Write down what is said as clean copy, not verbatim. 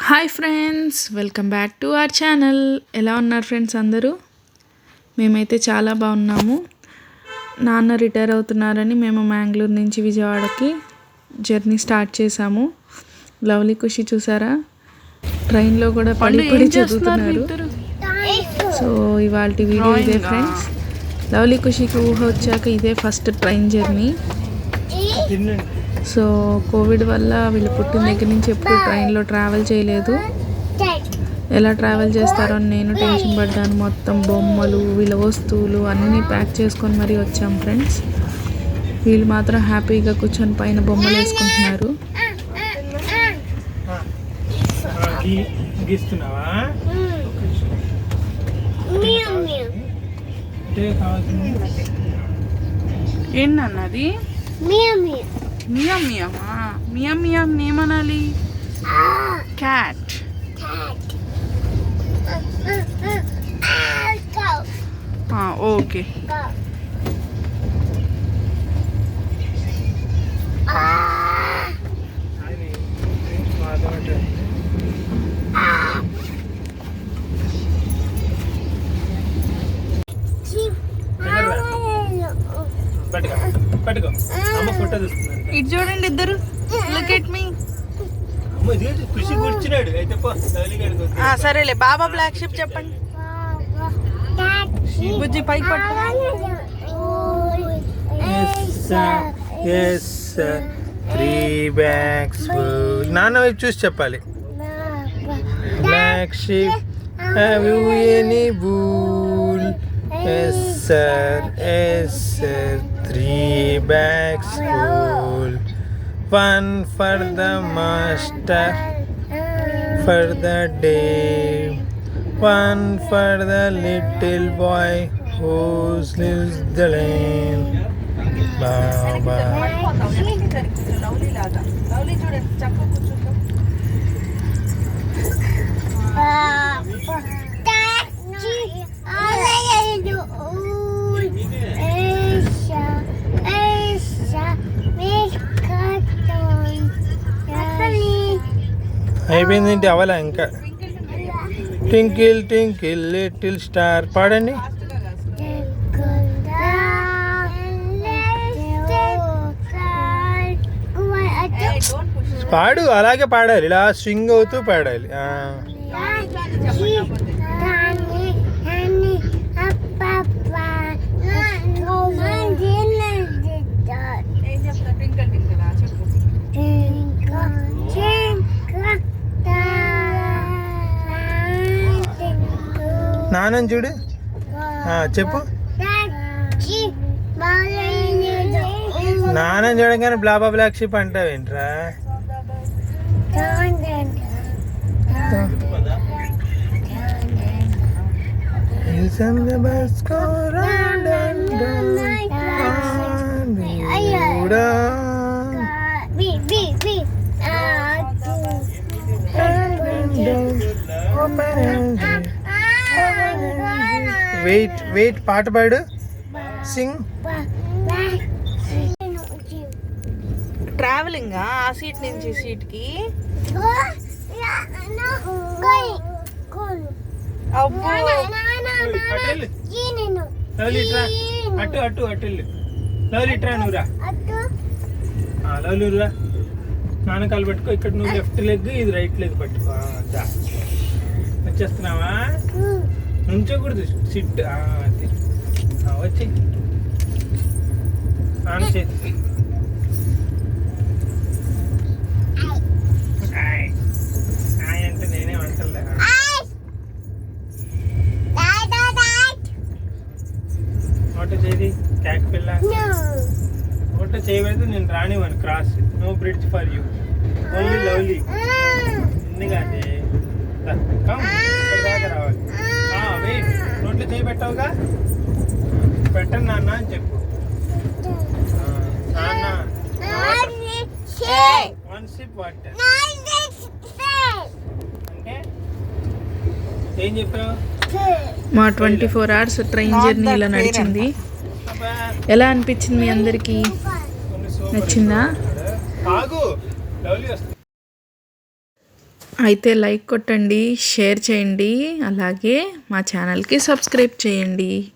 Hi friends, welcome back to our channel. ఎలా ఉన్నారు friends అందరూ? మేమైతే చాలా బాగున్నాము. నాన్న రిటైర్ అవుతున్నారని మేము మ్యాంగ్లూరు నుంచి విజయవాడకి జర్నీ స్టార్ట్ చేసాము. లవ్లీ ఖుషి చూసారా, ట్రైన్లో కూడా పడి చదువుతున్నారు. సో ఇవాళ వీడియో ఇదే ఫ్రెండ్స్. లవ్లీ ఖుషికి ఊహ వచ్చాక ఇదే first train journey. So Covid వల్ల వీళ్ళు పుట్టిన దగ్గర నుంచి ఎప్పుడు ట్రైన్లో ట్రావెల్ చేయలేదు. ఎలా ట్రావెల్ చేస్తారో అని నేను టెన్షన్ పడ్డాను. మొత్తం బొమ్మలు, వీళ్ళ వస్తువులు అన్నీ ప్యాక్ చేసుకొని మరీ వచ్చాం ఫ్రెండ్స్. వీళ్ళు మాత్రం హ్యాపీగా కూర్చొని పైన బొమ్మలు వేసుకుంటున్నారు. ఏంటన్నది? మియా మియామా? మియా మియాం ఏమనాలి? క్యాట్. ఓకే. ఇటు చూడండి ఇద్దరు. Look at me. సరేలే, బాబా బ్లాక్ షిప్ చెప్పండి. బుజ్జి పైకి పట్టు. నాన్న వైపు చూసి చెప్పాలి. Black sheep, have you any wool? Yes sir, yes sir. 3 bags full. 1 for the master for the day. 1 for the little boy who lives the lane. Baba. అయిపోయింది అవలా ఇంకా. ట్వింకిల్ ట్వింకిల్ లిటిల్ స్టార్ పాడండి. పాడు, అలాగే పాడాలి, ఇలా swing అవుతూ పాడాలి. నాన్నని చూడు, చెప్పు. నాన్నని చూడగానే బ్లాబా బ్లాక్ షిప్ అంటావేంట్రా? వెయిట్ వెయిట్, పాట పాడు, సింగ్. ట్రావెలింగ్ ఆ సీట్ నుంచి సీట్ కి. అటు అటు అటు లవ్లీట్రా, నువ్వురా లవ్లీరా. నాన్నకాలు పట్టుకో, ఇక్కడ నువ్వు లెఫ్ట్ లెగ్, ఇది రైట్ లెగ్ పట్టుకో. వచ్చేస్తున్నావా? నుంచోకూడదు, సిట్. వచ్చి నాన్న చేతి. అంటే నేనే వంటలే. ఓటో చేది క్యాక్ పిల్ల. ఓటో చేయబడితే నేను రానివ్వను. Cross, no bridge for you, only lovely. ఎందుకంటే దాకా రావాలి. వెయిట్, నోట్లో చేయి పెట్టావుగా, పెట్టను నాన్న అని చెప్పు. నాన్న వన్ సిప్ వాటర్ అంటే ఏం చెప్పావు? మా 24 hours ట్రైన్ జర్నీ ఇలా నడిచింది. ఎలా అనిపించింది మీ అందరికీ? నచ్చిందా? అయితే లైక్ కొట్టండి, షేర్ చేయండి, అలాగే మా ఛానల్కి సబ్స్క్రైబ్ చేయండి.